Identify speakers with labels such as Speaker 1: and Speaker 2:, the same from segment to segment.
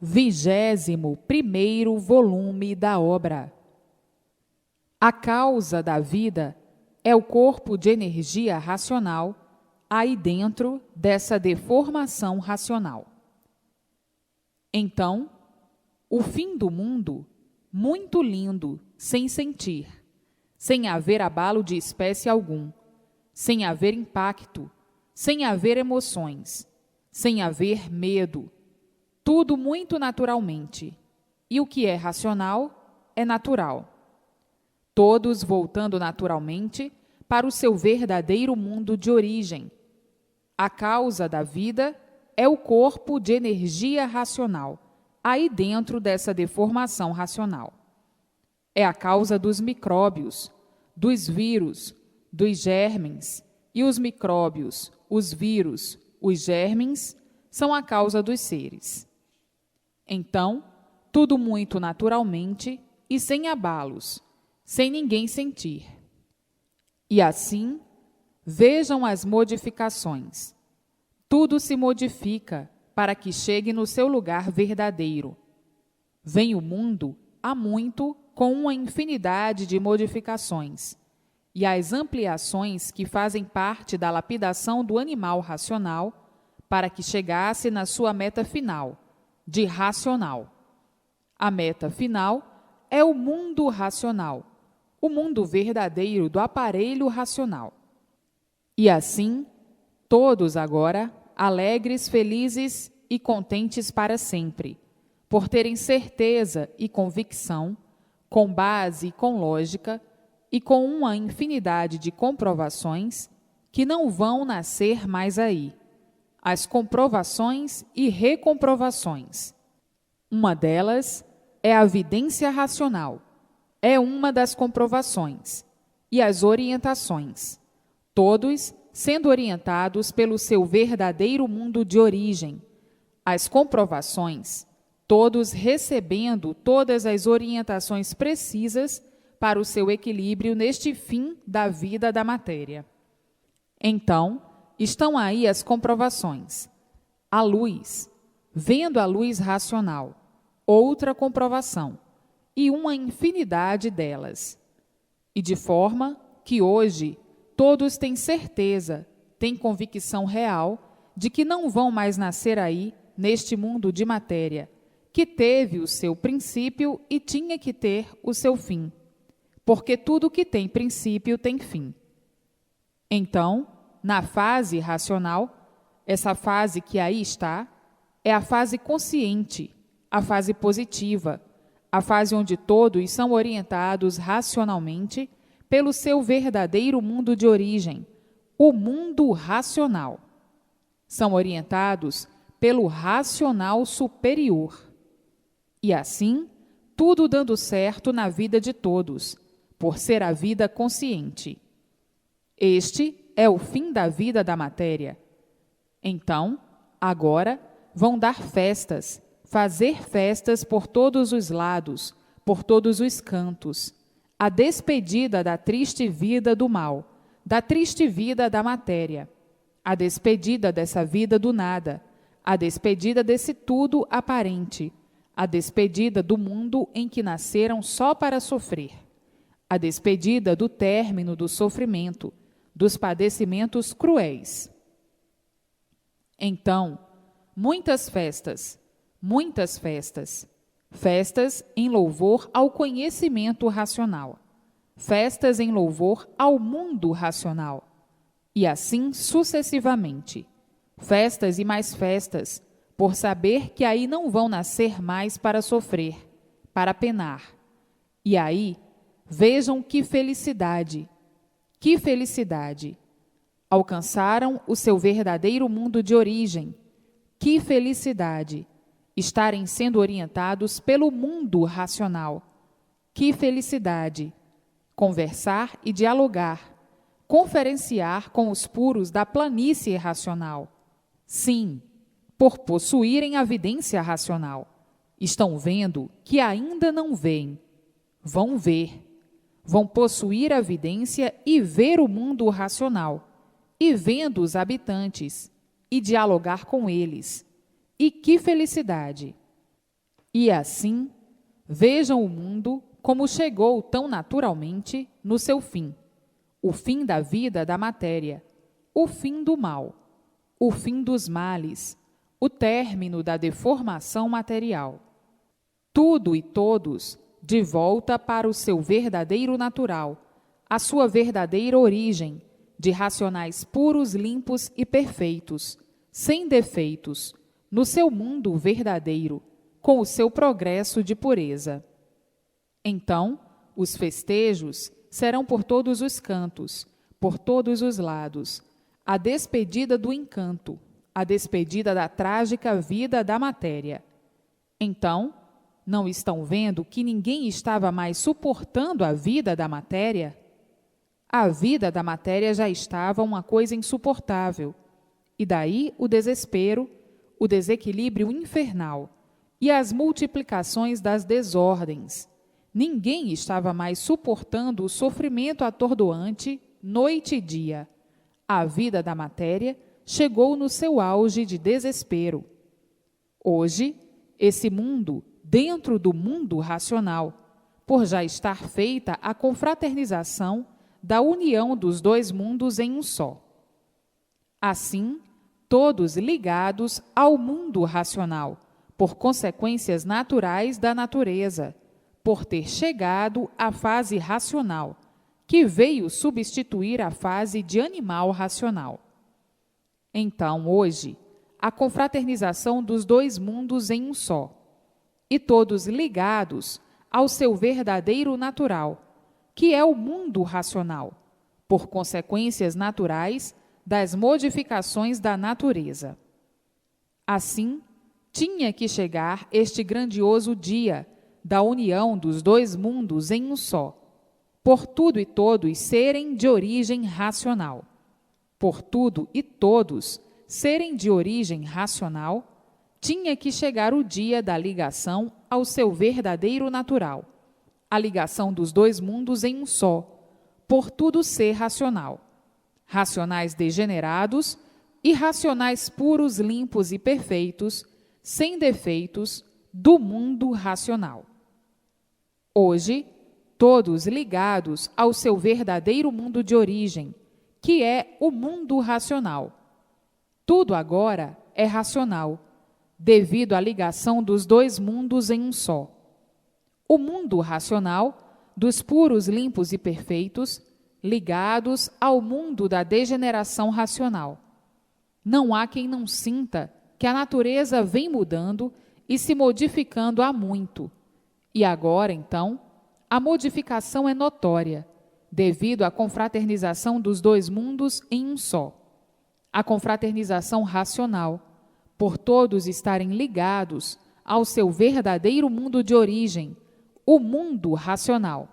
Speaker 1: 21º volume da obra. A causa da vida é o corpo de energia racional aí dentro dessa deformação racional. Então, o fim do mundo, muito lindo, sem sentir, sem haver abalo de espécie algum, sem haver impacto, sem haver emoções, sem haver medo, tudo muito naturalmente, e o que é racional é natural. Todos voltando naturalmente para o seu verdadeiro mundo de origem. A causa da vida é o corpo de energia racional, aí dentro dessa deformação racional. É a causa dos micróbios, dos vírus, dos germens, e os micróbios, os vírus, os germens, são a causa dos seres. Então, tudo muito naturalmente e sem abalos, sem ninguém sentir. E assim, vejam as modificações. Tudo se modifica para que chegue no seu lugar verdadeiro. Vem o mundo há muito com uma infinidade de modificações, e as ampliações que fazem parte da lapidação do animal racional para que chegasse na sua meta final, de racional. A meta final é o mundo racional, o mundo verdadeiro do aparelho racional. E assim, todos agora, alegres, felizes e contentes para sempre, por terem certeza e convicção, com base e com lógica, e com uma infinidade de comprovações, que não vão nascer mais aí. As comprovações e recomprovações. Uma delas é a vidência racional, é uma das comprovações, e as orientações, todos sendo orientados pelo seu verdadeiro mundo de origem, as comprovações, todos recebendo todas as orientações precisas para o seu equilíbrio neste fim da vida da matéria. Então, estão aí as comprovações. A luz, vendo a luz racional, outra comprovação, e uma infinidade delas. E de forma que hoje todos têm certeza, têm convicção real de que não vão mais nascer aí, neste mundo de matéria, que teve o seu princípio e tinha que ter o seu fim, porque tudo que tem princípio tem fim. Então, na fase racional, essa fase que aí está, é a fase consciente, a fase positiva, a fase onde todos são orientados racionalmente pelo seu verdadeiro mundo de origem, o mundo racional. São orientados pelo racional superior. E assim, tudo dando certo na vida de todos, por ser a vida consciente. Este é o fim da vida da matéria. Então, agora, vão dar festas, fazer festas por todos os lados, por todos os cantos, a despedida da triste vida do mal, da triste vida da matéria, a despedida dessa vida do nada, a despedida desse tudo aparente, a despedida do mundo em que nasceram só para sofrer, a despedida do término do sofrimento, dos padecimentos cruéis. Então, muitas festas, festas em louvor ao conhecimento racional, festas em louvor ao mundo racional, e assim sucessivamente, festas e mais festas, por saber que aí não vão nascer mais para sofrer, para penar. E aí, vejam que felicidade! Que felicidade! Alcançaram o seu verdadeiro mundo de origem. Que felicidade! Estarem sendo orientados pelo mundo racional. Que felicidade! Conversar e dialogar, conferenciar com os puros da planície racional. Sim, por possuírem a vidência racional. Estão vendo que ainda não veem. Vão ver. Vão possuir a vidência e ver o mundo racional, e vendo os habitantes, e dialogar com eles. E que felicidade! E assim, vejam o mundo como chegou tão naturalmente no seu fim, o fim da vida da matéria, o fim do mal, o fim dos males, o término da deformação material. Tudo e todos de volta para o seu verdadeiro natural, a sua verdadeira origem, de racionais puros, limpos e perfeitos, sem defeitos, no seu mundo verdadeiro, com o seu progresso de pureza. Então, os festejos serão por todos os cantos, por todos os lados, a despedida do encanto, a despedida da trágica vida da matéria. Então, não estão vendo que ninguém estava mais suportando a vida da matéria? A vida da matéria já estava uma coisa insuportável, e daí o desespero, o desequilíbrio infernal e as multiplicações das desordens. Ninguém estava mais suportando o sofrimento atordoante, noite e dia. A vida da matéria chegou no seu auge de desespero. Hoje, esse mundo, dentro do mundo racional, por já estar feita a confraternização da união dos dois mundos em um só. Assim, todos ligados ao mundo racional, por consequências naturais da natureza, por ter chegado à fase racional, que veio substituir a fase de animal racional. Então, hoje, a confraternização dos dois mundos em um só, e todos ligados ao seu verdadeiro natural, que é o mundo racional, por consequências naturais das modificações da natureza. Assim, tinha que chegar este grandioso dia da união dos dois mundos em um só, por tudo e todos serem de origem racional. Por tudo e todos serem de origem racional, tinha que chegar o dia da ligação ao seu verdadeiro natural, a ligação dos dois mundos em um só, por tudo ser racional. Racionais degenerados e racionais puros, limpos e perfeitos, sem defeitos, do mundo racional. Hoje, todos ligados ao seu verdadeiro mundo de origem, que é o mundo racional. Tudo agora é racional, devido à ligação dos dois mundos em um só. O mundo racional, dos puros, limpos e perfeitos, ligados ao mundo da degeneração racional. Não há quem não sinta que a natureza vem mudando e se modificando há muito. E agora, então, a modificação é notória, devido à confraternização dos dois mundos em um só. A confraternização racional, por todos estarem ligados ao seu verdadeiro mundo de origem, o mundo racional.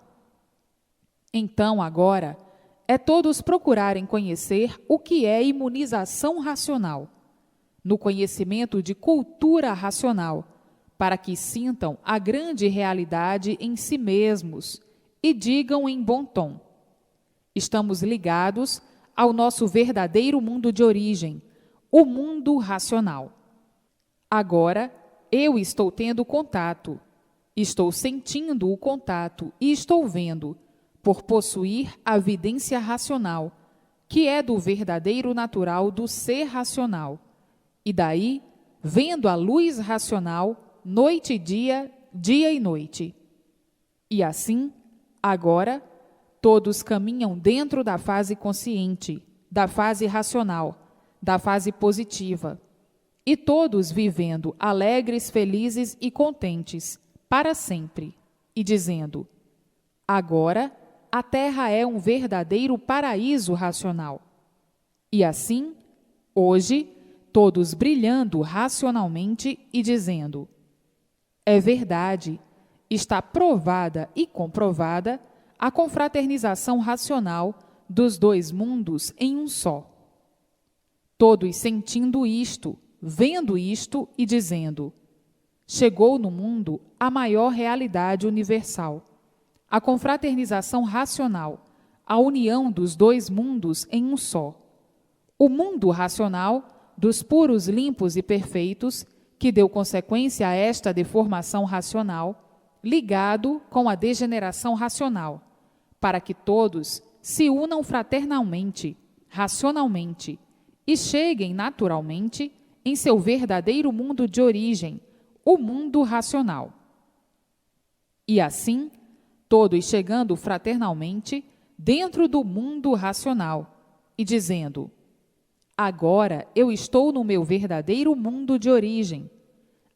Speaker 1: Então, agora, é todos procurarem conhecer o que é imunização racional, no conhecimento de cultura racional, para que sintam a grande realidade em si mesmos e digam em bom tom: estamos ligados ao nosso verdadeiro mundo de origem, o mundo racional. Agora, eu estou tendo contato, estou sentindo o contato e estou vendo, por possuir a vidência racional, que é do verdadeiro natural do ser racional, e daí, vendo a luz racional, noite e dia, dia e noite. E assim, agora, todos caminham dentro da fase consciente, da fase racional, da fase positiva, e todos vivendo alegres, felizes e contentes, para sempre, e dizendo: agora a Terra é um verdadeiro paraíso racional. E assim, hoje, todos brilhando racionalmente e dizendo: é verdade, está provada e comprovada a confraternização racional dos dois mundos em um só. Todos sentindo isto, vendo isto e dizendo: chegou no mundo a maior realidade universal, a confraternização racional, a união dos dois mundos em um só. O mundo racional, dos puros, limpos e perfeitos, que deu consequência a esta deformação racional, ligado com a degeneração racional, para que todos se unam fraternalmente, racionalmente, e cheguem naturalmente em seu verdadeiro mundo de origem, o mundo racional. E assim, todos chegando fraternalmente dentro do mundo racional e dizendo: agora eu estou no meu verdadeiro mundo de origem,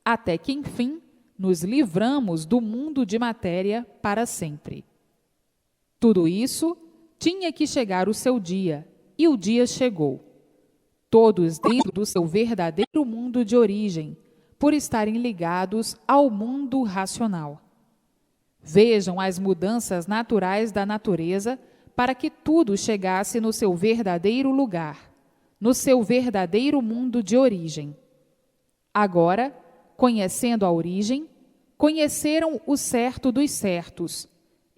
Speaker 1: até que, enfim, nos livramos do mundo de matéria para sempre. Tudo isso tinha que chegar o seu dia, e o dia chegou. Todos dentro do seu verdadeiro mundo de origem, por estarem ligados ao mundo racional. Vejam as mudanças naturais da natureza para que tudo chegasse no seu verdadeiro lugar, no seu verdadeiro mundo de origem. Agora, conhecendo a origem, conheceram o certo dos certos,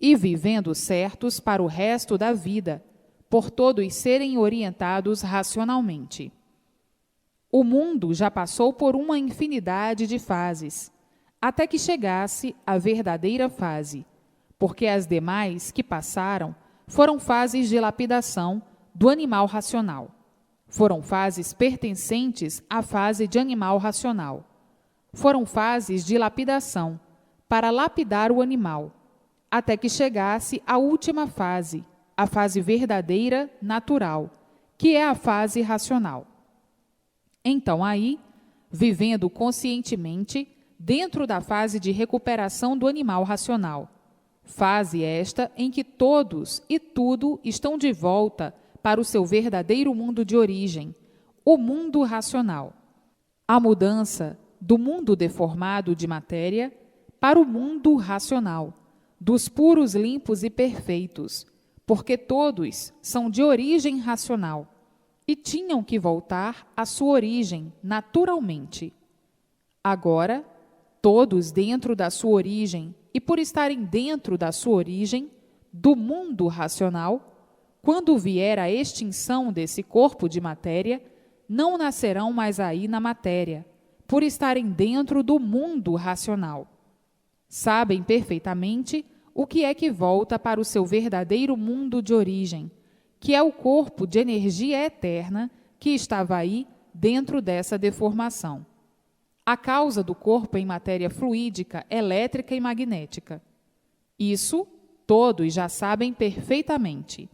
Speaker 1: e vivendo certos para o resto da vida, por todos serem orientados racionalmente. O mundo já passou por uma infinidade de fases, até que chegasse à verdadeira fase, porque as demais que passaram foram fases de lapidação do animal racional. Foram fases pertencentes à fase de animal racional. Foram fases de lapidação, para lapidar o animal, até que chegasse à última fase, a fase verdadeira, natural, que é a fase racional. Então aí, vivendo conscientemente dentro da fase de recuperação do animal racional, fase esta em que todos e tudo estão de volta para o seu verdadeiro mundo de origem, o mundo racional. A mudança do mundo deformado de matéria para o mundo racional, dos puros, limpos e perfeitos, porque todos são de origem racional e tinham que voltar à sua origem naturalmente. Agora, todos dentro da sua origem e por estarem dentro da sua origem, do mundo racional, quando vier a extinção desse corpo de matéria, não nascerão mais aí na matéria, por estarem dentro do mundo racional. Sabem perfeitamente o que é que volta para o seu verdadeiro mundo de origem, que é o corpo de energia eterna que estava aí dentro dessa deformação. A causa do corpo em matéria fluídica, elétrica e magnética. Isso todos já sabem perfeitamente.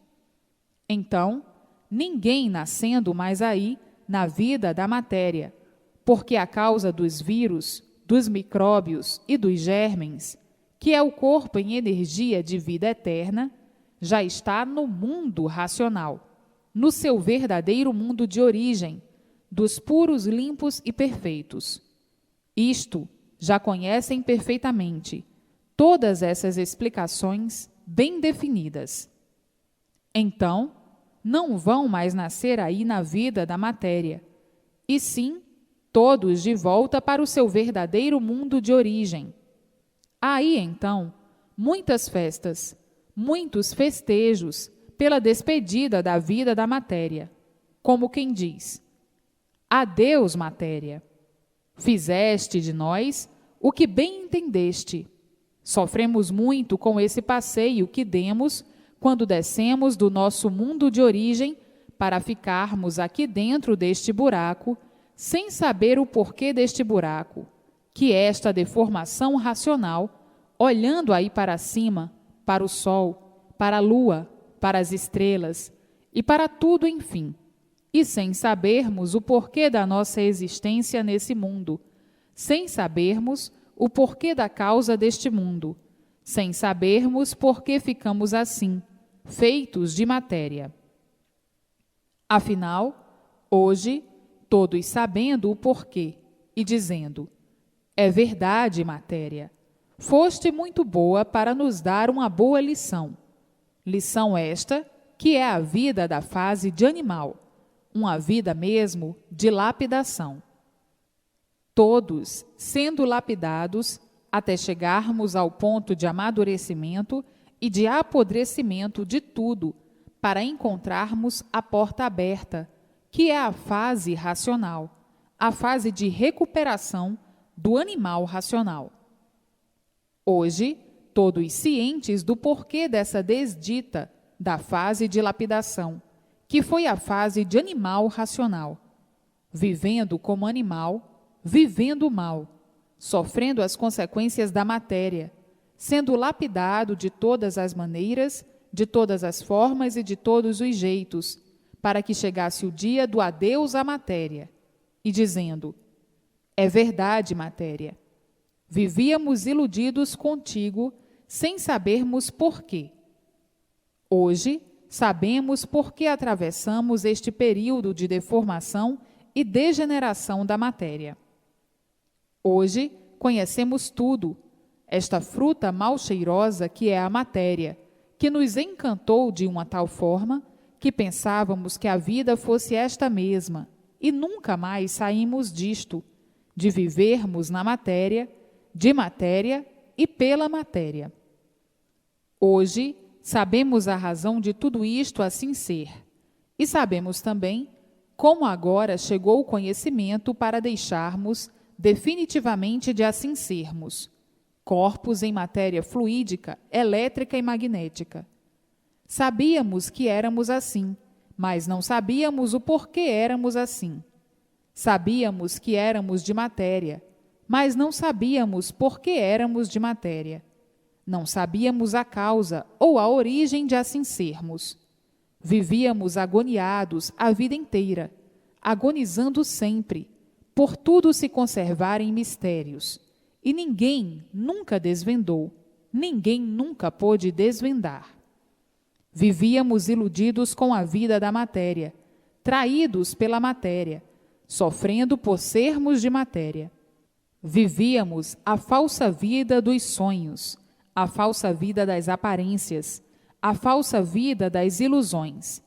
Speaker 1: Então, ninguém nascendo mais aí na vida da matéria, porque a causa dos vírus, dos micróbios e dos germens, que é o corpo em energia de vida eterna, já está no mundo racional, no seu verdadeiro mundo de origem, dos puros, limpos e perfeitos. Isto já conhecem perfeitamente, todas essas explicações bem definidas. Então, não vão mais nascer aí na vida da matéria, e sim, todos de volta para o seu verdadeiro mundo de origem. Aí, então, muitas festas, muitos festejos pela despedida da vida da matéria, como quem diz: adeus, matéria. Fizeste de nós o que bem entendeste. Sofremos muito com esse passeio que demos quando descemos do nosso mundo de origem para ficarmos aqui dentro deste buraco, sem saber o porquê deste buraco, que é esta deformação racional, olhando aí para cima, para o sol, para a lua, para as estrelas e para tudo, enfim, e sem sabermos o porquê da nossa existência nesse mundo, sem sabermos o porquê da causa deste mundo, sem sabermos por que ficamos assim, feitos de matéria. Afinal, hoje, todos sabendo o porquê e dizendo: é verdade, matéria, foste muito boa para nos dar uma boa lição. Lição esta que é a vida da fase de animal, uma vida mesmo de lapidação. Todos sendo lapidados até chegarmos ao ponto de amadurecimento e de apodrecimento de tudo, para encontrarmos a porta aberta, que é a fase racional, a fase de recuperação do animal racional. Hoje, todos cientes do porquê dessa desdita da fase de lapidação, que foi a fase de animal racional, vivendo como animal, vivendo mal, sofrendo as consequências da matéria, sendo lapidado de todas as maneiras, de todas as formas e de todos os jeitos, para que chegasse o dia do adeus à matéria, e dizendo: é verdade, matéria, vivíamos iludidos contigo, sem sabermos por quê. Hoje, sabemos por que atravessamos este período de deformação e degeneração da matéria. Hoje, conhecemos tudo, esta fruta mal cheirosa que é a matéria, que nos encantou de uma tal forma que pensávamos que a vida fosse esta mesma, e nunca mais saímos disto, de vivermos na matéria, de matéria e pela matéria. Hoje, sabemos a razão de tudo isto assim ser, e sabemos também como agora chegou o conhecimento para deixarmos definitivamente de assim sermos, corpos em matéria fluídica, elétrica e magnética. Sabíamos que éramos assim, mas não sabíamos o porquê éramos assim. Sabíamos que éramos de matéria, mas não sabíamos por que éramos de matéria. Não sabíamos a causa ou a origem de assim sermos. Vivíamos agoniados a vida inteira, agonizando sempre, por tudo se conservar em mistérios, e ninguém nunca desvendou, ninguém nunca pôde desvendar. Vivíamos iludidos com a vida da matéria, traídos pela matéria, sofrendo por sermos de matéria. Vivíamos a falsa vida dos sonhos, a falsa vida das aparências, a falsa vida das ilusões,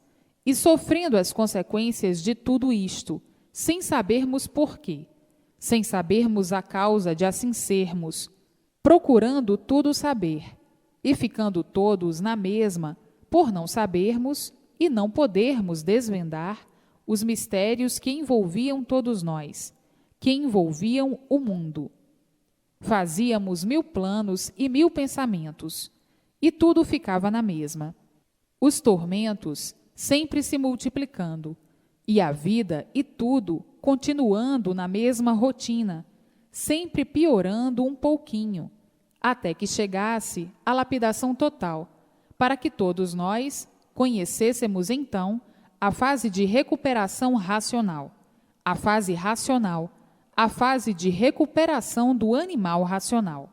Speaker 1: e sofrendo as consequências de tudo isto, sem sabermos porquê, sem sabermos a causa de assim sermos, procurando tudo saber, e ficando todos na mesma, por não sabermos e não podermos desvendar os mistérios que envolviam todos nós, que envolviam o mundo. Fazíamos 1000 planos e 1000 pensamentos, e tudo ficava na mesma. Os tormentos sempre se multiplicando, e a vida e tudo continuando na mesma rotina, sempre piorando um pouquinho, até que chegasse a lapidação total, para que todos nós conhecêssemos então a fase de recuperação racional, a fase racional, a fase de recuperação do animal racional.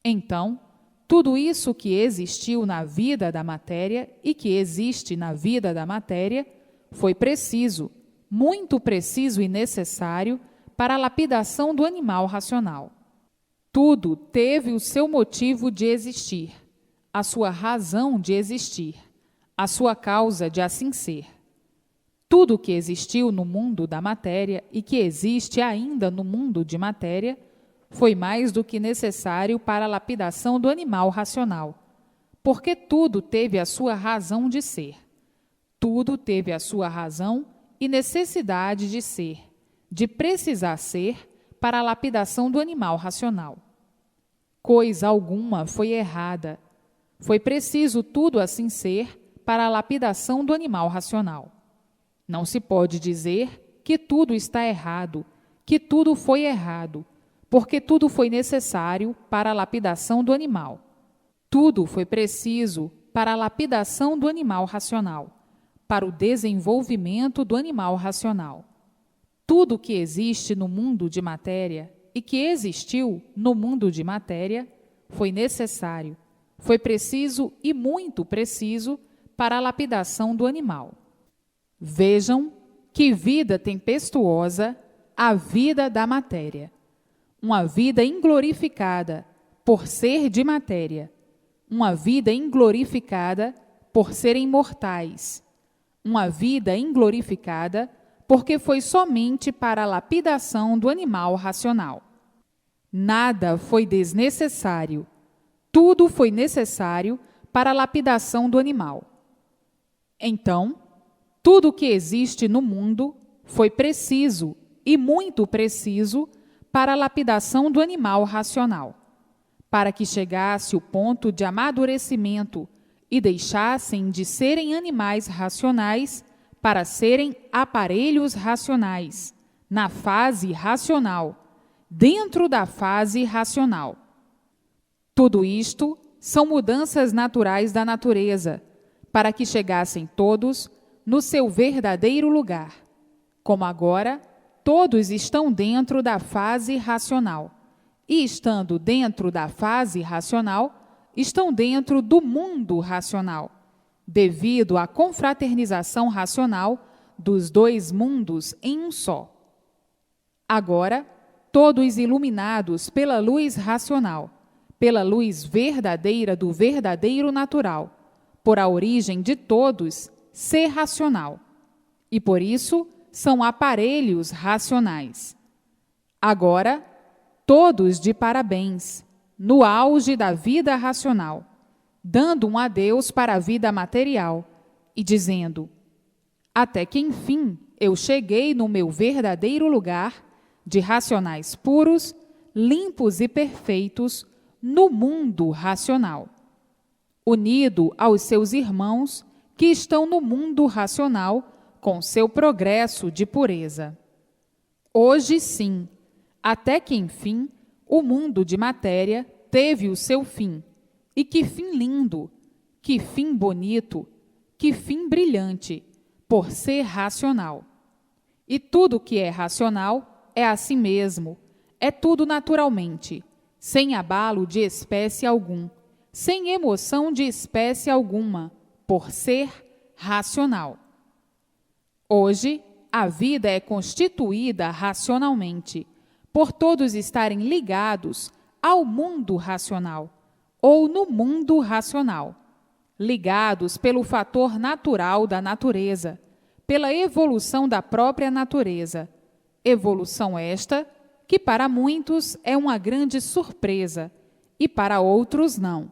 Speaker 1: Então, tudo isso que existiu na vida da matéria e que existe na vida da matéria foi preciso, muito preciso e necessário para a lapidação do animal racional. Tudo teve o seu motivo de existir, a sua razão de existir, a sua causa de assim ser. Tudo que existiu no mundo da matéria e que existe ainda no mundo de matéria foi mais do que necessário para a lapidação do animal racional, porque tudo teve a sua razão de ser. Tudo teve a sua razão e necessidade de ser, de precisar ser, para a lapidação do animal racional. Coisa alguma foi errada. Foi preciso tudo assim ser para a lapidação do animal racional. Não se pode dizer que tudo está errado, que tudo foi errado, porque tudo foi necessário para a lapidação do animal. Tudo foi preciso para a lapidação do animal racional, para o desenvolvimento do animal racional. Tudo que existe no mundo de matéria e que existiu no mundo de matéria foi necessário, foi preciso e muito preciso para a lapidação do animal. Vejam que vida tempestuosa a vida da matéria. Uma vida inglorificada por ser de matéria. Uma vida inglorificada por serem mortais. Uma vida inglorificada porque foi somente para a lapidação do animal racional. Nada foi desnecessário. Tudo foi necessário para a lapidação do animal. Então, tudo que existe no mundo foi preciso e muito preciso para a lapidação do animal racional, para que chegasse o ponto de amadurecimento e deixassem de serem animais racionais para serem aparelhos racionais, na fase racional, dentro da fase racional. Tudo isto são mudanças naturais da natureza, para que chegassem todos no seu verdadeiro lugar, como agora todos estão dentro da fase racional, e estando dentro da fase racional, estão dentro do mundo racional, devido à confraternização racional dos dois mundos em um só. Agora, todos iluminados pela luz racional, pela luz verdadeira do verdadeiro natural, por a origem de todos ser racional, e por isso são aparelhos racionais. Agora, todos de parabéns, no auge da vida racional, dando um adeus para a vida material e dizendo: até que enfim eu cheguei no meu verdadeiro lugar de racionais puros, limpos e perfeitos no mundo racional, unido aos seus irmãos que estão no mundo racional com seu progresso de pureza. Hoje sim, até que enfim, o mundo de matéria teve o seu fim. E que fim lindo, que fim bonito, que fim brilhante, por ser racional. E tudo que é racional é assim mesmo, é tudo naturalmente, sem abalo de espécie algum, sem emoção de espécie alguma, por ser racional. Hoje, a vida é constituída racionalmente, por todos estarem ligados ao mundo racional, ou no mundo racional, ligados pelo fator natural da natureza, pela evolução da própria natureza, evolução esta que para muitos é uma grande surpresa e para outros não,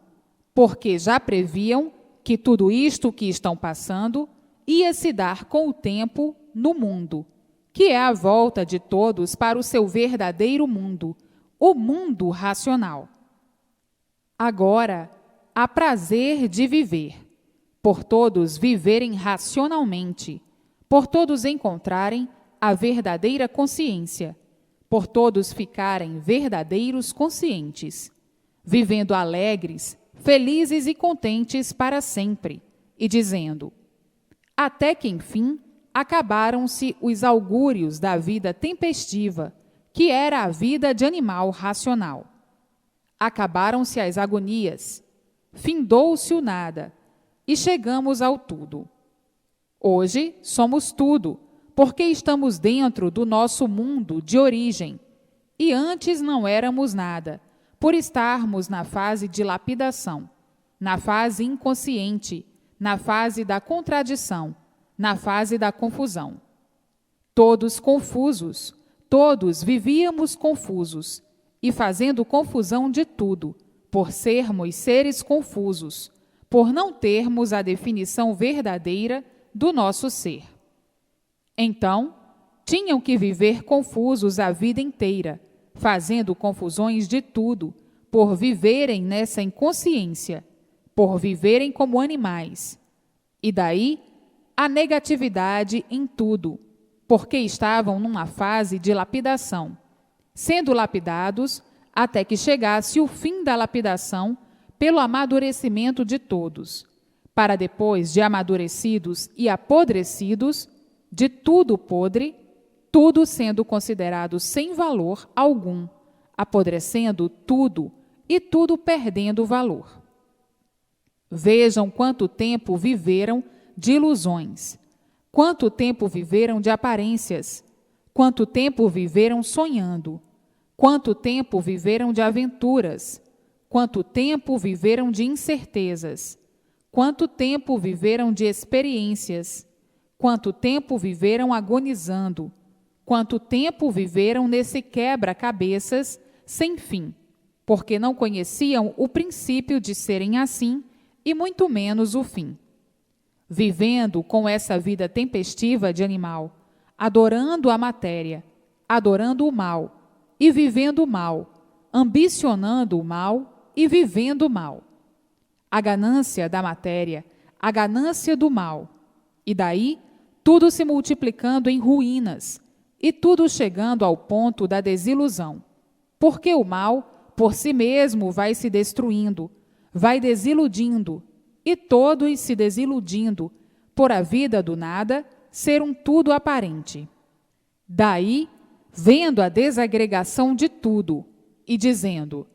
Speaker 1: porque já previam que tudo isto que estão passando ia se dar com o tempo no mundo, que é a volta de todos para o seu verdadeiro mundo, o mundo racional. Agora, há prazer de viver, por todos viverem racionalmente, por todos encontrarem a verdadeira consciência, por todos ficarem verdadeiros conscientes, vivendo alegres, felizes e contentes para sempre, e dizendo: até que, enfim, acabaram-se os augúrios da vida tempestiva, que era a vida de animal racional. Acabaram-se as agonias, findou-se o nada, e chegamos ao tudo. Hoje somos tudo, porque estamos dentro do nosso mundo de origem, e antes não éramos nada, por estarmos na fase de lapidação, na fase inconsciente, na fase da contradição, na fase da confusão. Todos confusos, todos vivíamos confusos, e fazendo confusão de tudo, por sermos seres confusos, por não termos a definição verdadeira do nosso ser. Então, tinham que viver confusos a vida inteira, fazendo confusões de tudo, por viverem nessa inconsciência, por viverem como animais. E daí, a negatividade em tudo, porque estavam numa fase de lapidação, sendo lapidados até que chegasse o fim da lapidação pelo amadurecimento de todos, para depois de amadurecidos e apodrecidos, de tudo podre, tudo sendo considerado sem valor algum, apodrecendo tudo e tudo perdendo valor. Vejam quanto tempo viveram de ilusões, quanto tempo viveram de aparências, quanto tempo viveram sonhando, quanto tempo viveram de aventuras, quanto tempo viveram de incertezas, quanto tempo viveram de experiências, quanto tempo viveram agonizando, quanto tempo viveram nesse quebra-cabeças sem fim, porque não conheciam o princípio de serem assim e muito menos o fim. Vivendo com essa vida tempestiva de animal, adorando a matéria, adorando o mal e vivendo o mal, ambicionando o mal e vivendo o mal. A ganância da matéria, a ganância do mal, e daí tudo se multiplicando em ruínas, e tudo chegando ao ponto da desilusão, porque o mal, por si mesmo, vai se destruindo, vai desiludindo, e todos se desiludindo, por a vida do nada ser um tudo aparente. Daí, vendo a desagregação de tudo, e dizendo: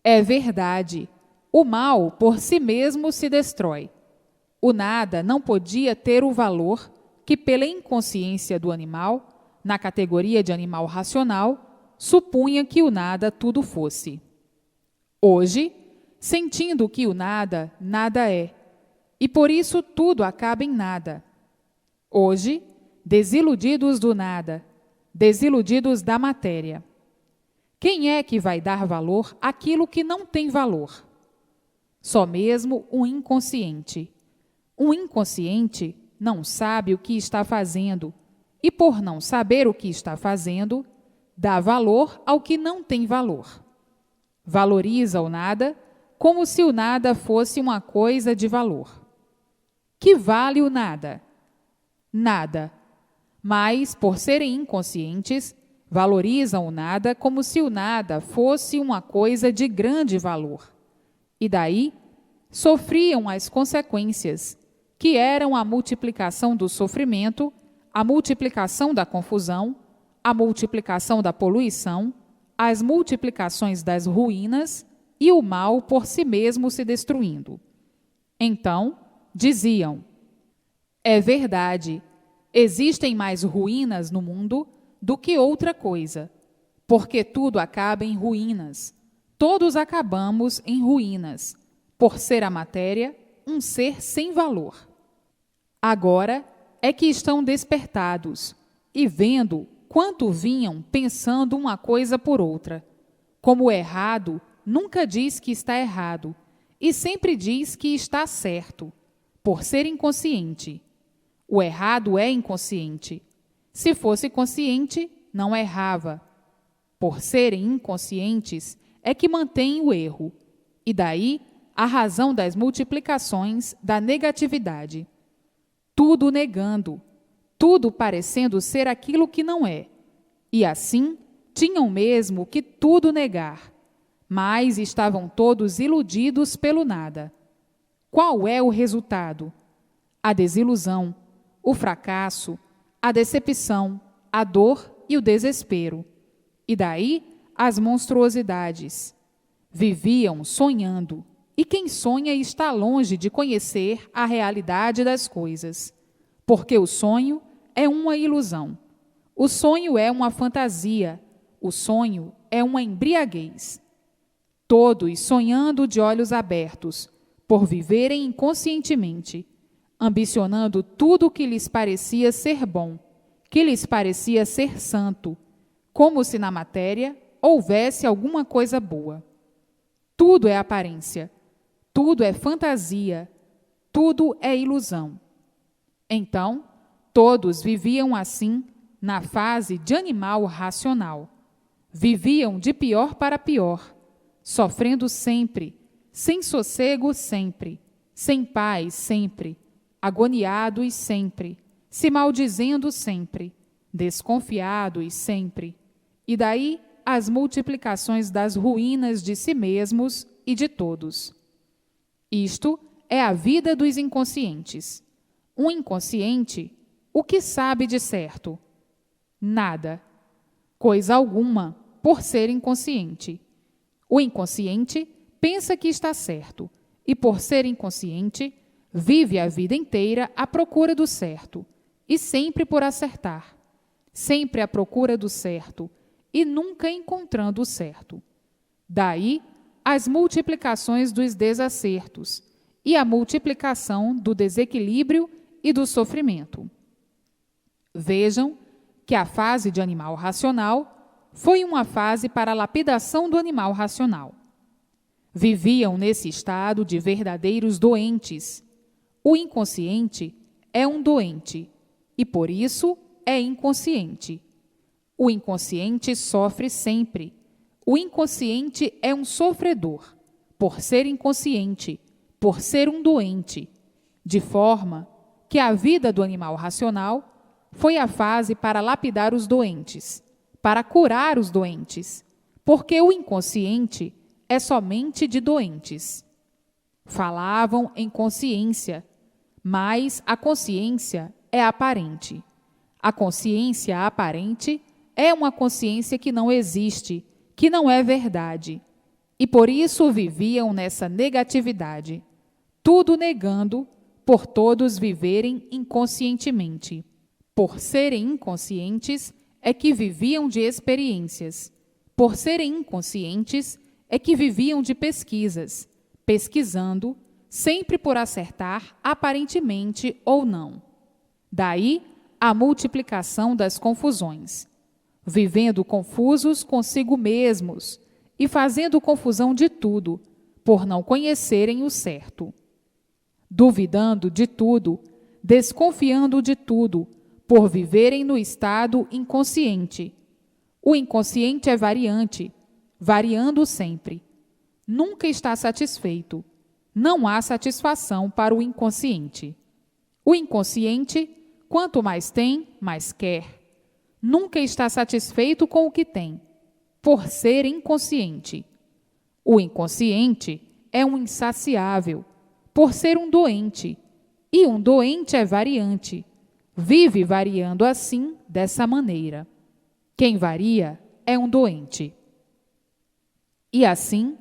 Speaker 1: é verdade, o mal por si mesmo se destrói. O nada não podia ter o valor que, pela inconsciência do animal, na categoria de animal racional, supunha que o nada tudo fosse. Hoje, sentindo que o nada, nada é, e por isso tudo acaba em nada. Hoje, desiludidos do nada, desiludidos da matéria. Quem é que vai dar valor àquilo que não tem valor? Só mesmo um inconsciente. Um inconsciente não sabe o que está fazendo e, por não saber o que está fazendo, dá valor ao que não tem valor. Valoriza o nada como se o nada fosse uma coisa de valor. Que vale o nada? Nada. Mas, por serem inconscientes, valorizam o nada como se o nada fosse uma coisa de grande valor. E daí sofriam as consequências, que eram a multiplicação do sofrimento, a multiplicação da confusão, a multiplicação da poluição, as multiplicações das ruínas e o mal por si mesmo se destruindo. Então, diziam: é verdade, existem mais ruínas no mundo do que outra coisa, porque tudo acaba em ruínas. Todos acabamos em ruínas, por ser a matéria um ser sem valor. Agora é que estão despertados e vendo quanto vinham pensando uma coisa por outra. Como o errado nunca diz que está errado e sempre diz que está certo, por ser inconsciente. O errado é inconsciente. Se fosse consciente, não errava. Por serem inconscientes, é que mantém o erro, e daí a razão das multiplicações da negatividade. Tudo negando, tudo parecendo ser aquilo que não é, e assim tinham mesmo que tudo negar, mas estavam todos iludidos pelo nada. Qual é o resultado? A desilusão, o fracasso, a decepção, a dor e o desespero. E daí as monstruosidades. Viviam sonhando, e quem sonha está longe de conhecer a realidade das coisas, porque o sonho é uma ilusão. O sonho é uma fantasia, o sonho é uma embriaguez. Todos sonhando de olhos abertos, por viverem inconscientemente, ambicionando tudo que lhes parecia ser bom, que lhes parecia ser santo, como se na matéria houvesse alguma coisa boa. Tudo é aparência, tudo é fantasia, tudo é ilusão. Então, todos viviam assim na fase de animal racional. Viviam de pior para pior, sofrendo sempre, sem sossego sempre, sem paz sempre, agoniados sempre, se maldizendo sempre, desconfiados sempre. E daí as multiplicações das ruínas de si mesmos e de todos. Isto é a vida dos inconscientes. Um inconsciente, o que sabe de certo? Nada. Coisa alguma, por ser inconsciente. O inconsciente pensa que está certo, e por ser inconsciente, vive a vida inteira à procura do certo, e sempre por acertar, sempre à procura do certo, e nunca encontrando o certo. Daí as multiplicações dos desacertos e a multiplicação do desequilíbrio e do sofrimento. Vejam que a fase de animal racional foi uma fase para a lapidação do animal racional. Viviam nesse estado de verdadeiros doentes. O inconsciente é um doente e, por isso, é inconsciente. O inconsciente sofre sempre. O inconsciente é um sofredor, por ser inconsciente, por ser um doente, de forma que a vida do animal racional foi a fase para lapidar os doentes, para curar os doentes, porque o inconsciente é somente de doentes. Falavam em consciência, mas a consciência é aparente. A consciência aparente é uma consciência que não existe, que não é verdade. E por isso viviam nessa negatividade, tudo negando, por todos viverem inconscientemente. Por serem inconscientes, é que viviam de experiências. Por serem inconscientes, é que viviam de pesquisas, pesquisando, sempre por acertar aparentemente ou não. Daí a multiplicação das confusões, vivendo confusos consigo mesmos e fazendo confusão de tudo, por não conhecerem o certo. Duvidando de tudo, desconfiando de tudo, por viverem no estado inconsciente. O inconsciente é variante, variando sempre. Nunca está satisfeito. Não há satisfação para o inconsciente. O inconsciente, quanto mais tem, mais quer. Nunca está satisfeito com o que tem, por ser inconsciente. O inconsciente é um insaciável, por ser um doente, e um doente é variante, vive variando assim, dessa maneira. Quem varia é um doente. E assim,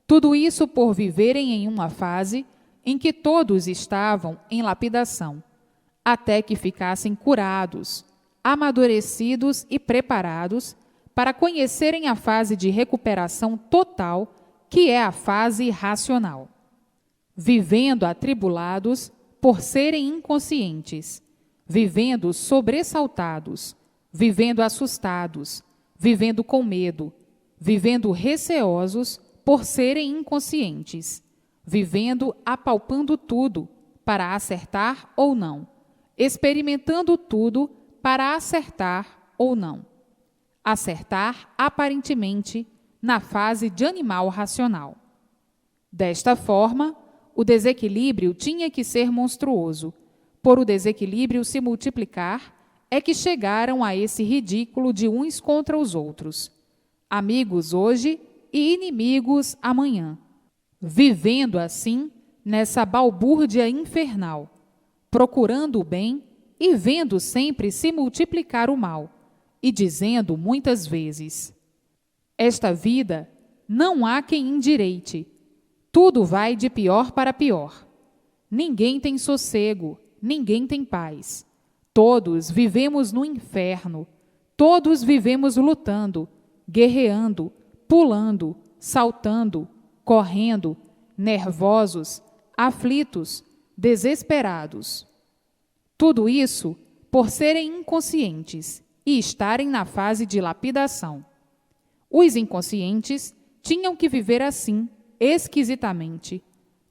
Speaker 1: tudo isso por viverem em uma fase em que todos estavam em lapidação, até que ficassem curados, amadurecidos e preparados para conhecerem a fase de recuperação total, que é a fase racional. Vivendo atribulados por serem inconscientes, vivendo sobressaltados, vivendo assustados, vivendo com medo, vivendo receosos por serem inconscientes, vivendo apalpando tudo para acertar ou não, experimentando tudo para acertar ou não. Acertar aparentemente na fase de animal racional. Desta forma, o desequilíbrio tinha que ser monstruoso. Por o desequilíbrio se multiplicar, é que chegaram a esse ridículo de uns contra os outros, amigos hoje e inimigos amanhã, vivendo assim nessa balbúrdia infernal, procurando o bem e vendo sempre se multiplicar o mal, e dizendo muitas vezes: esta vida não há quem endireite, tudo vai de pior para pior. Ninguém tem sossego, ninguém tem paz. Todos vivemos no inferno, todos vivemos lutando, guerreando, pulando, saltando, correndo, nervosos, aflitos, desesperados. Tudo isso por serem inconscientes e estarem na fase de lapidação. Os inconscientes tinham que viver assim, esquisitamente.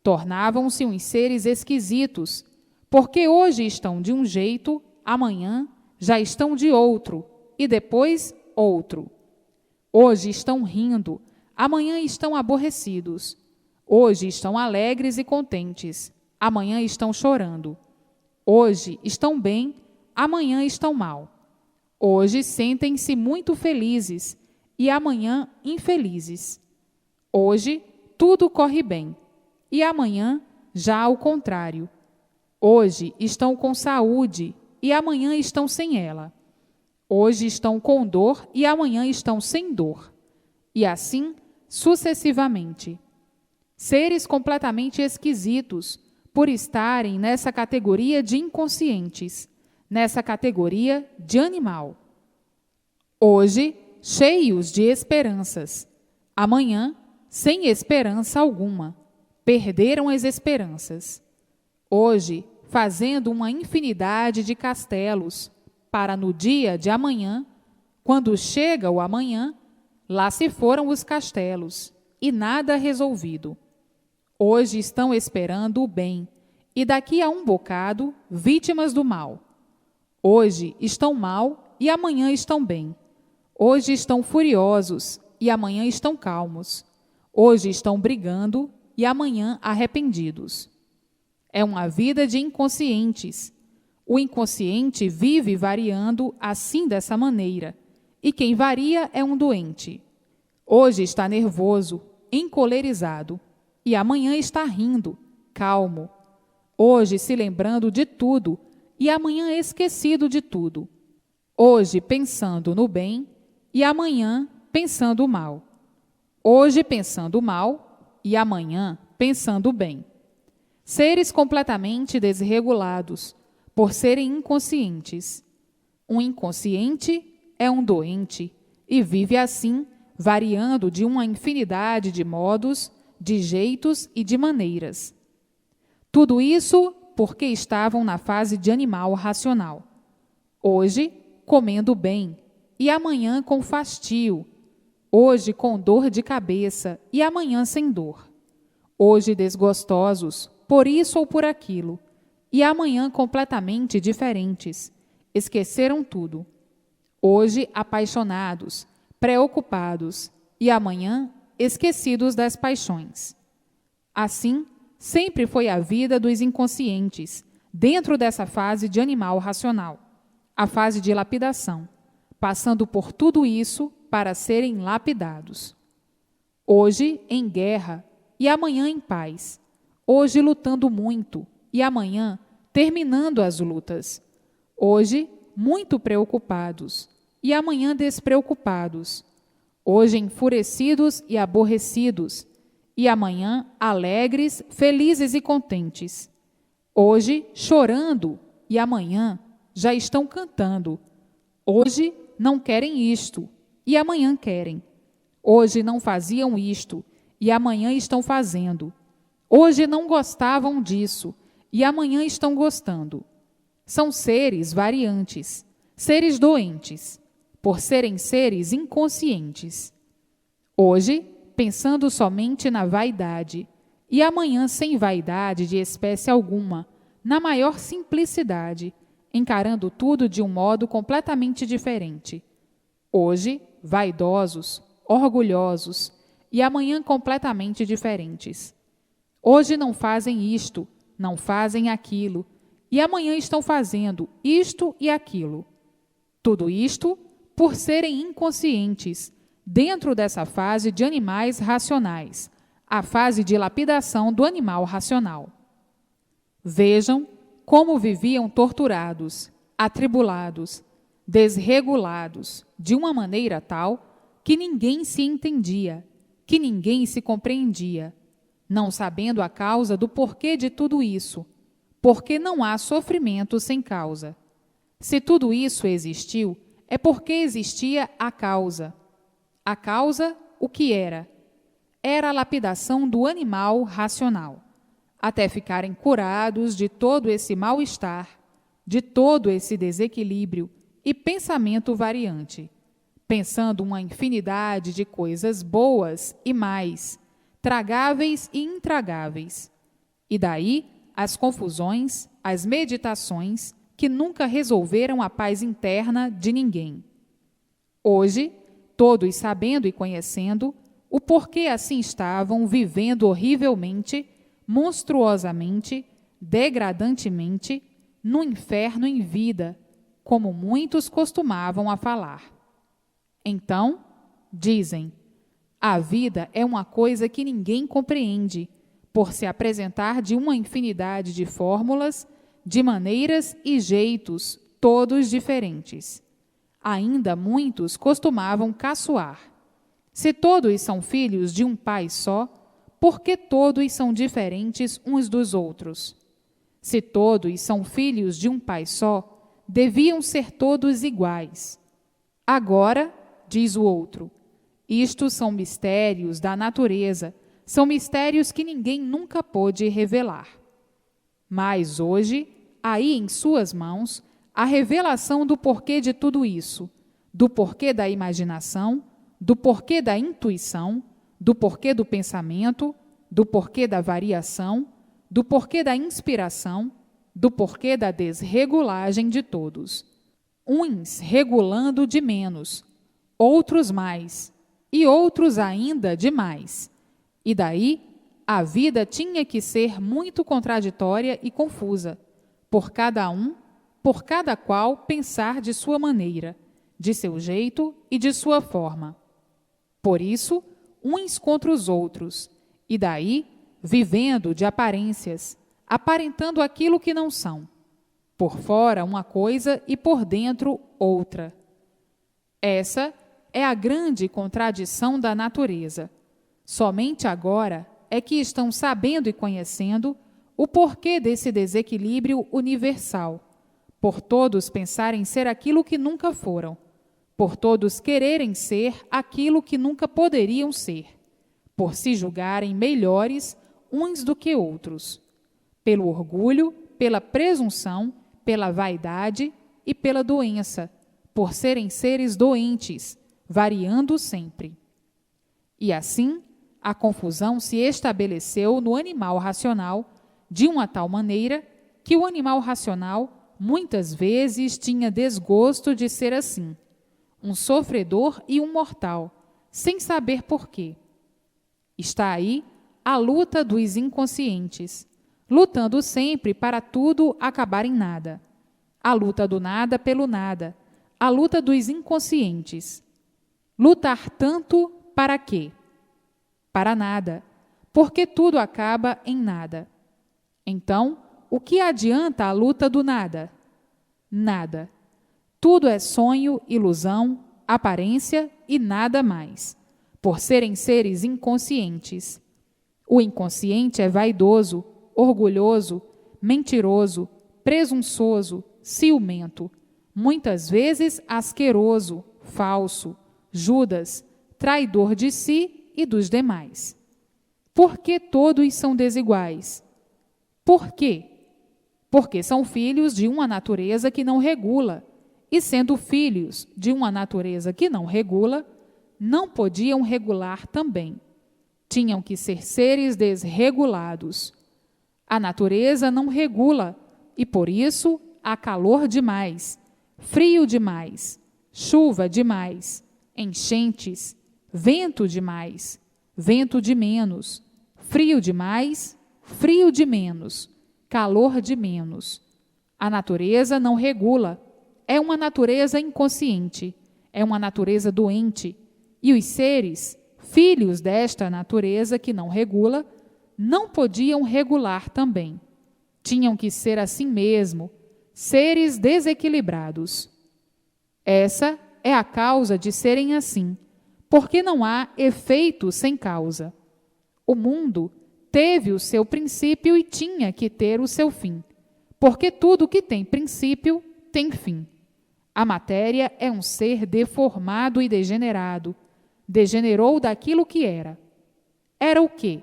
Speaker 1: Tornavam-se uns seres esquisitos, porque hoje estão de um jeito, amanhã já estão de outro, e depois outro. Hoje estão rindo, amanhã estão aborrecidos. Hoje estão alegres e contentes, amanhã estão chorando. Hoje estão bem, amanhã estão mal. Hoje sentem-se muito felizes e amanhã infelizes. Hoje tudo corre bem e amanhã já ao contrário. Hoje estão com saúde e amanhã estão sem ela. Hoje estão com dor e amanhã estão sem dor. E assim sucessivamente. Seres completamente esquisitos por estarem nessa categoria de inconscientes, nessa categoria de animal. Hoje, cheios de esperanças. Amanhã, sem esperança alguma. Perderam as esperanças. Hoje, fazendo uma infinidade de castelos, para no dia de amanhã, quando chega o amanhã, lá se foram os castelos, e nada resolvido. Hoje estão esperando o bem, e daqui a um bocado, vítimas do mal. Hoje estão mal e amanhã estão bem, Hoje estão furiosos e amanhã estão calmos. Hoje estão brigando e amanhã arrependidos. É uma vida de inconscientes. O inconsciente vive variando assim dessa maneira, e quem varia é um doente. Hoje está nervoso, encolerizado, e amanhã está rindo, calmo. Hoje se lembrando de tudo, e amanhã esquecido de tudo. Hoje pensando no bem, e amanhã pensando mal. Hoje pensando mal, e amanhã pensando bem. Seres completamente desregulados, por serem inconscientes. Um inconsciente é um doente, e vive assim, variando de uma infinidade de modos, de jeitos e de maneiras. Tudo isso porque estavam na fase de animal racional. Hoje, comendo bem, e amanhã com fastio. Hoje com dor de cabeça, e amanhã sem dor. Hoje desgostosos, por isso ou por aquilo, e amanhã completamente diferentes. Esqueceram tudo. Hoje apaixonados, preocupados, e amanhã esquecidos das paixões. Assim, sempre foi a vida dos inconscientes, dentro dessa fase de animal racional, a fase de lapidação, passando por tudo isso para serem lapidados. Hoje em guerra, e amanhã em paz. Hoje lutando muito, e amanhã terminando as lutas. Hoje muito preocupados, e amanhã despreocupados. Hoje enfurecidos e aborrecidos, e amanhã alegres, felizes e contentes. Hoje chorando, e amanhã já estão cantando. Hoje não querem isto, e amanhã querem. Hoje não faziam isto, e amanhã estão fazendo. Hoje não gostavam disso, e amanhã estão gostando. São seres variantes, seres doentes, por serem seres inconscientes. Hoje, pensando somente na vaidade, e amanhã sem vaidade de espécie alguma, na maior simplicidade, encarando tudo de um modo completamente diferente. Hoje, vaidosos, orgulhosos, e amanhã completamente diferentes. Hoje não fazem isto, não fazem aquilo, e amanhã estão fazendo isto e aquilo. Tudo isto por serem inconscientes, dentro dessa fase de animais racionais, a fase de lapidação do animal racional. Vejam como viviam torturados, atribulados, desregulados, de uma maneira tal que ninguém se entendia, que ninguém se compreendia, não sabendo a causa do porquê de tudo isso, porque não há sofrimento sem causa. Se tudo isso existiu, é porque existia a causa. A causa, o que era? Era a lapidação do animal racional, até ficarem curados de todo esse mal-estar, de todo esse desequilíbrio e pensamento variante, pensando uma infinidade de coisas boas e mais, tragáveis e intragáveis. E daí as confusões, as meditações, que nunca resolveram a paz interna de ninguém. Hoje, todos sabendo e conhecendo o porquê assim estavam vivendo horrivelmente, monstruosamente, degradantemente, no inferno em vida, como muitos costumavam a falar. Então, dizem, a vida é uma coisa que ninguém compreende, por se apresentar de uma infinidade de fórmulas, de maneiras e jeitos, todos diferentes. Ainda muitos costumavam caçoar. Se todos são filhos de um pai só, por que todos são diferentes uns dos outros? Se todos são filhos de um pai só, deviam ser todos iguais. Agora, diz o outro, isto são mistérios da natureza, são mistérios que ninguém nunca pôde revelar. Mas hoje, aí em suas mãos, a revelação do porquê de tudo isso, do porquê da imaginação, do porquê da intuição, do porquê do pensamento, do porquê da variação, do porquê da inspiração, do porquê da desregulagem de todos. Uns regulando de menos, outros mais, e outros ainda demais. E daí, a vida tinha que ser muito contraditória e confusa, por cada qual pensar de sua maneira, de seu jeito e de sua forma. Por isso, uns contra os outros, e daí, vivendo de aparências, aparentando aquilo que não são. Por fora uma coisa e por dentro outra. Essa é a grande contradição da natureza. Somente agora é que estão sabendo e conhecendo o porquê desse desequilíbrio universal, por todos pensarem ser aquilo que nunca foram, por todos quererem ser aquilo que nunca poderiam ser, por se julgarem melhores uns do que outros, pelo orgulho, pela presunção, pela vaidade e pela doença, por serem seres doentes, variando sempre. E assim, a confusão se estabeleceu no animal racional de uma tal maneira que o animal racional muitas vezes tinha desgosto de ser assim, um sofredor e um mortal, sem saber por quê. Está aí a luta dos inconscientes, lutando sempre para tudo acabar em nada. A luta do nada pelo nada, a luta dos inconscientes. Lutar tanto para quê? Para nada, porque tudo acaba em nada. Então, o que adianta a luta do nada? Nada. Tudo é sonho, ilusão, aparência e nada mais, por serem seres inconscientes. O inconsciente é vaidoso, orgulhoso, mentiroso, presunçoso, ciumento, muitas vezes asqueroso, falso, Judas, traidor de si e dos demais. Por que todos são desiguais? Por quê? Porque são filhos de uma natureza que não regula, e sendo filhos de uma natureza que não regula, não podiam regular também. Tinham que ser seres desregulados. A natureza não regula, e por isso há calor demais, frio demais, chuva demais, enchentes, vento demais, vento de menos, frio demais, frio de menos, calor de menos. A natureza não regula, é uma natureza inconsciente, é uma natureza doente, e os seres, filhos desta natureza que não regula, não podiam regular também. Tinham que ser assim mesmo, seres desequilibrados. Essa é a causa de serem assim, porque não há efeito sem causa. O mundo teve o seu princípio e tinha que ter o seu fim, porque tudo que tem princípio tem fim. A matéria é um ser deformado e degenerado, degenerou daquilo que era. Era o quê?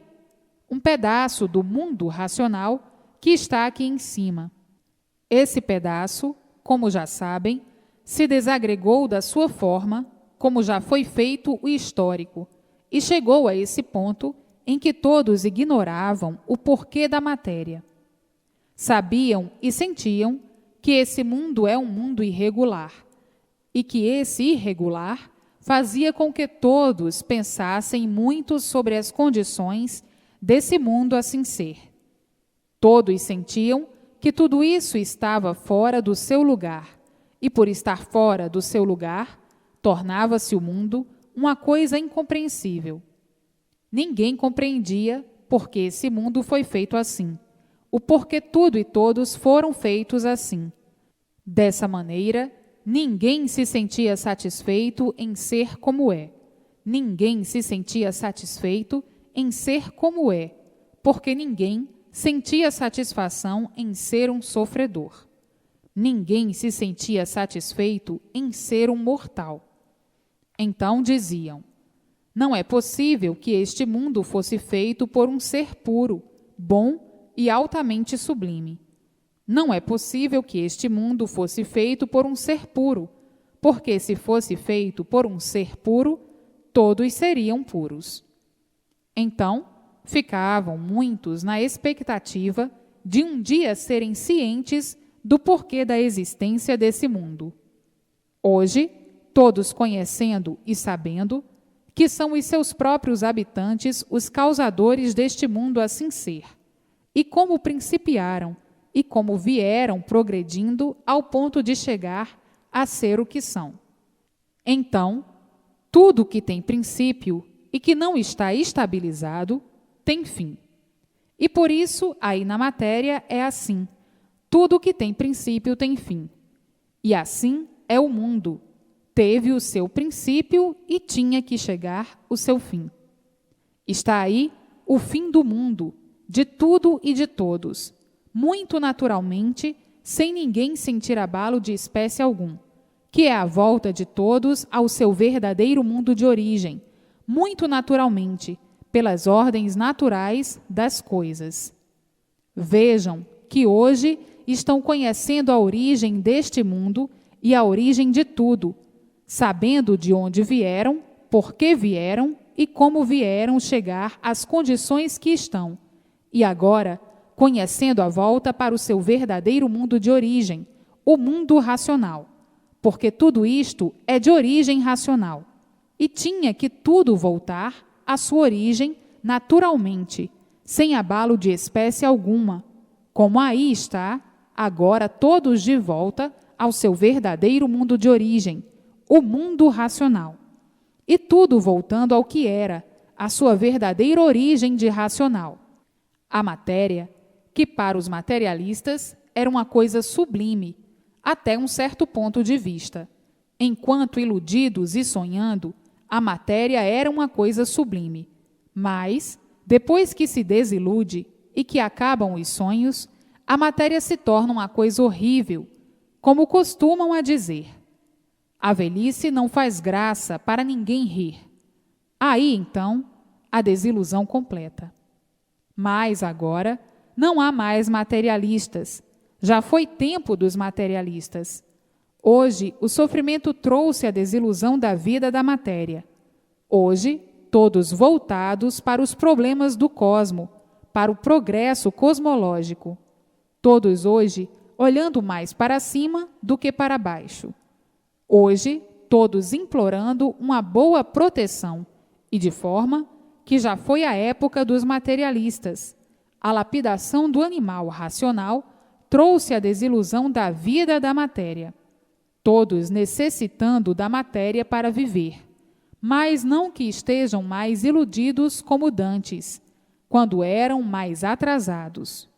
Speaker 1: Um pedaço do mundo racional que está aqui em cima. Esse pedaço, como já sabem, se desagregou da sua forma, como já foi feito o histórico, e chegou a esse ponto em que todos ignoravam o porquê da matéria. Sabiam e sentiam que esse mundo é um mundo irregular, e que esse irregular fazia com que todos pensassem muito sobre as condições desse mundo assim ser. Todos sentiam que tudo isso estava fora do seu lugar, e por estar fora do seu lugar, tornava-se o mundo uma coisa incompreensível. Ninguém compreendia por que esse mundo foi feito assim, o porquê tudo e todos foram feitos assim. Dessa maneira, ninguém se sentia satisfeito em ser como é. Ninguém se sentia satisfeito em ser como é, porque ninguém sentia satisfação em ser um sofredor. Ninguém se sentia satisfeito em ser um mortal. Então diziam: não é possível que este mundo fosse feito por um ser puro, bom e altamente sublime. Não é possível que este mundo fosse feito por um ser puro, porque se fosse feito por um ser puro, todos seriam puros. Então, ficavam muitos na expectativa de um dia serem cientes do porquê da existência desse mundo. Hoje, todos conhecendo e sabendo que são os seus próprios habitantes os causadores deste mundo assim ser, e como principiaram e como vieram progredindo ao ponto de chegar a ser o que são. Então, tudo que tem princípio e que não está estabilizado tem fim. E por isso, aí na matéria é assim: tudo que tem princípio tem fim. E assim é o mundo. Teve o seu princípio e tinha que chegar o seu fim. Está aí o fim do mundo, de tudo e de todos, muito naturalmente, sem ninguém sentir abalo de espécie algum, que é a volta de todos ao seu verdadeiro mundo de origem, muito naturalmente, pelas ordens naturais das coisas. Vejam que hoje estão conhecendo a origem deste mundo e a origem de tudo, sabendo de onde vieram, por que vieram e como vieram chegar às condições que estão, e agora conhecendo a volta para o seu verdadeiro mundo de origem, o mundo racional, porque tudo isto é de origem racional, e tinha que tudo voltar à sua origem naturalmente, sem abalo de espécie alguma, como aí está, agora todos de volta ao seu verdadeiro mundo de origem, o mundo racional. E tudo voltando ao que era, a sua verdadeira origem de racional. A matéria, que para os materialistas era uma coisa sublime, até um certo ponto de vista. Enquanto iludidos e sonhando, a matéria era uma coisa sublime. Mas, depois que se desilude e que acabam os sonhos, a matéria se torna uma coisa horrível, como costumam a dizer. A velhice não faz graça para ninguém rir. Aí, então, a desilusão completa. Mas agora não há mais materialistas. Já foi tempo dos materialistas. Hoje, o sofrimento trouxe a desilusão da vida da matéria. Hoje, todos voltados para os problemas do cosmo, para o progresso cosmológico. Todos hoje olhando mais para cima do que para baixo. Hoje, todos implorando uma boa proteção, e de forma que já foi a época dos materialistas. A lapidação do animal racional trouxe a desilusão da vida da matéria. Todos necessitando da matéria para viver, mas não que estejam mais iludidos como dantes, quando eram mais atrasados.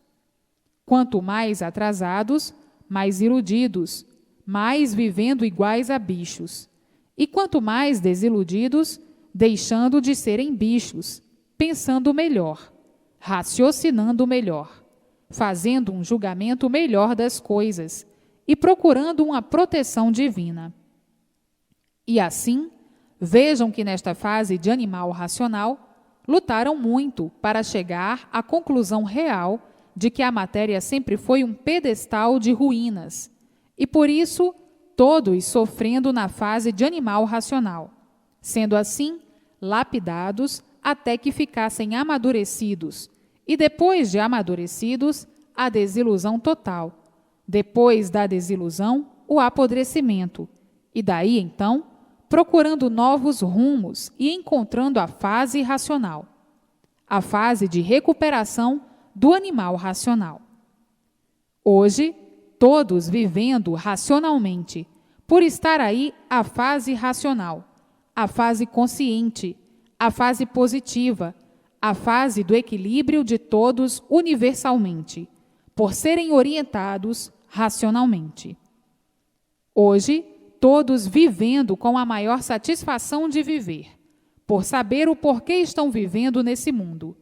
Speaker 1: Quanto mais atrasados, mais iludidos, mais vivendo iguais a bichos. E quanto mais desiludidos, deixando de serem bichos, pensando melhor, raciocinando melhor, fazendo um julgamento melhor das coisas e procurando uma proteção divina. E assim, vejam que nesta fase de animal racional, lutaram muito para chegar à conclusão real de que a matéria sempre foi um pedestal de ruínas, e por isso todos sofrendo na fase de animal racional, sendo assim lapidados até que ficassem amadurecidos, e depois de amadurecidos, a desilusão total, depois da desilusão, o apodrecimento, e daí então, procurando novos rumos e encontrando a fase racional, a fase de recuperação do animal racional. Hoje, todos vivendo racionalmente, por estar aí a fase racional, a fase consciente, a fase positiva, a fase do equilíbrio de todos universalmente, por serem orientados racionalmente. Hoje, todos vivendo com a maior satisfação de viver, por saber o porquê estão vivendo nesse mundo.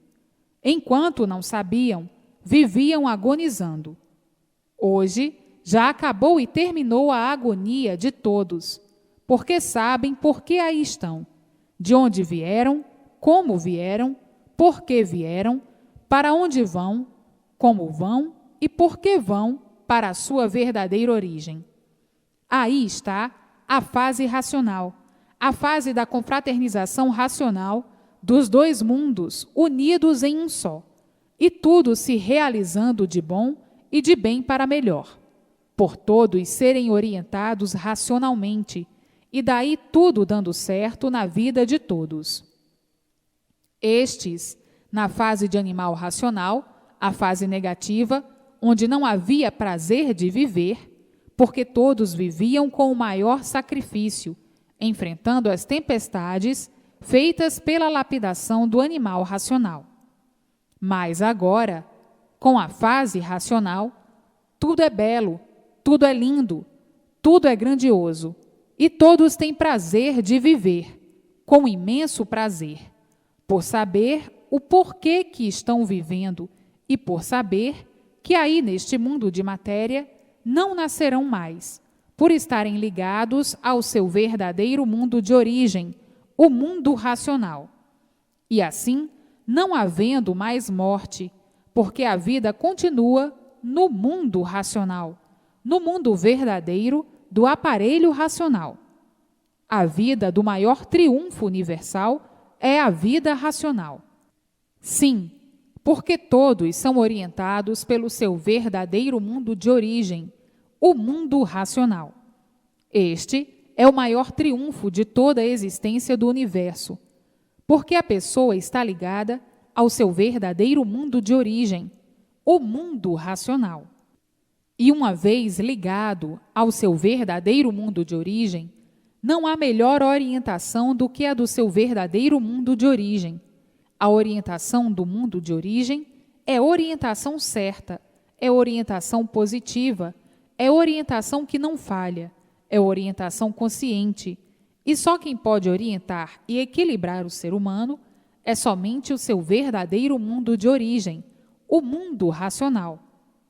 Speaker 1: Enquanto não sabiam, viviam agonizando. Hoje, já acabou e terminou a agonia de todos, porque sabem por que aí estão, de onde vieram, como vieram, por que vieram, para onde vão, como vão e por que vão para a sua verdadeira origem. Aí está a fase racional, a fase da confraternização racional dos dois mundos unidos em um só, e tudo se realizando de bom e de bem para melhor, por todos serem orientados racionalmente e daí tudo dando certo na vida de todos. Estes, na fase de animal racional, a fase negativa, onde não havia prazer de viver, porque todos viviam com o maior sacrifício, enfrentando as tempestades feitas pela lapidação do animal racional. Mas agora, com a fase racional, tudo é belo, tudo é lindo, tudo é grandioso, e todos têm prazer de viver, com imenso prazer, por saber o porquê que estão vivendo e por saber que aí neste mundo de matéria não nascerão mais, por estarem ligados ao seu verdadeiro mundo de origem, o mundo racional. E assim, não havendo mais morte, porque a vida continua no mundo racional, no mundo verdadeiro do aparelho racional. A vida do maior triunfo universal é a vida racional. Sim, porque todos são orientados pelo seu verdadeiro mundo de origem, o mundo racional. Este é o maior triunfo de toda a existência do universo, porque a pessoa está ligada ao seu verdadeiro mundo de origem, o mundo racional. E uma vez ligado ao seu verdadeiro mundo de origem, não há melhor orientação do que a do seu verdadeiro mundo de origem. A orientação do mundo de origem é orientação certa, é orientação positiva, é orientação que não falha, é orientação consciente. E só quem pode orientar e equilibrar o ser humano é somente o seu verdadeiro mundo de origem, o mundo racional.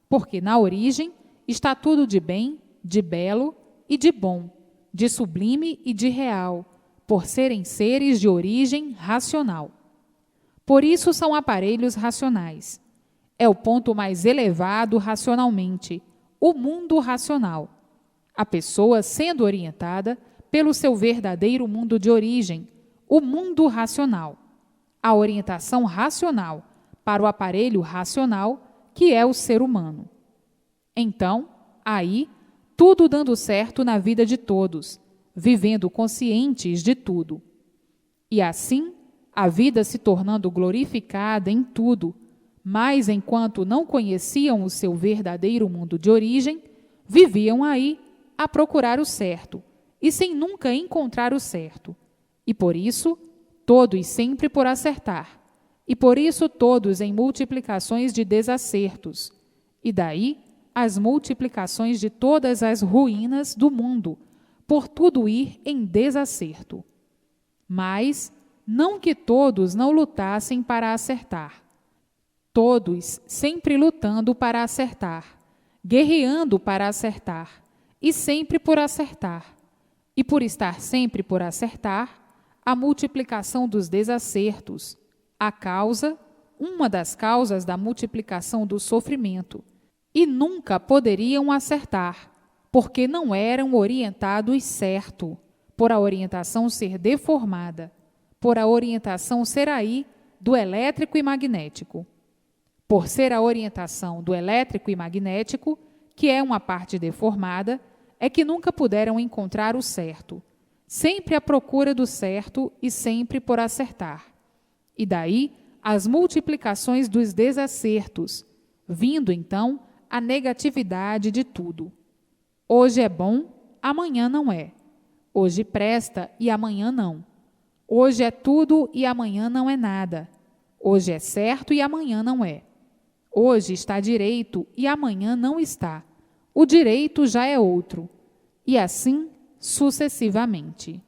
Speaker 1: Porque na origem está tudo de bem, de belo e de bom, de sublime e de real, por serem seres de origem racional. Por isso são aparelhos racionais. É o ponto mais elevado racionalmente, o mundo racional. A pessoa sendo orientada pelo seu verdadeiro mundo de origem, o mundo racional. A orientação racional para o aparelho racional, que é o ser humano. Então, aí, tudo dando certo na vida de todos, vivendo conscientes de tudo. E assim, a vida se tornando glorificada em tudo, mas enquanto não conheciam o seu verdadeiro mundo de origem, viviam aí a procurar o certo, e sem nunca encontrar o certo. E por isso, todos sempre por acertar, e por isso todos em multiplicações de desacertos, e daí as multiplicações de todas as ruínas do mundo, por tudo ir em desacerto. Mas não que todos não lutassem para acertar. Todos sempre lutando para acertar, guerreando para acertar, e sempre por acertar. E por estar sempre por acertar, a multiplicação dos desacertos, a causa, uma das causas da multiplicação do sofrimento, e nunca poderiam acertar, porque não eram orientados certo, por a orientação ser deformada, por a orientação ser aí do elétrico e magnético. Por ser a orientação do elétrico e magnético, que é uma parte deformada, é que nunca puderam encontrar o certo, sempre à procura do certo e sempre por acertar. E daí as multiplicações dos desacertos, vindo então a negatividade de tudo. Hoje é bom, amanhã não é. Hoje presta e amanhã não. Hoje é tudo e amanhã não é nada. Hoje é certo e amanhã não é. Hoje está direito e amanhã não está. O direito já é outro. E assim sucessivamente.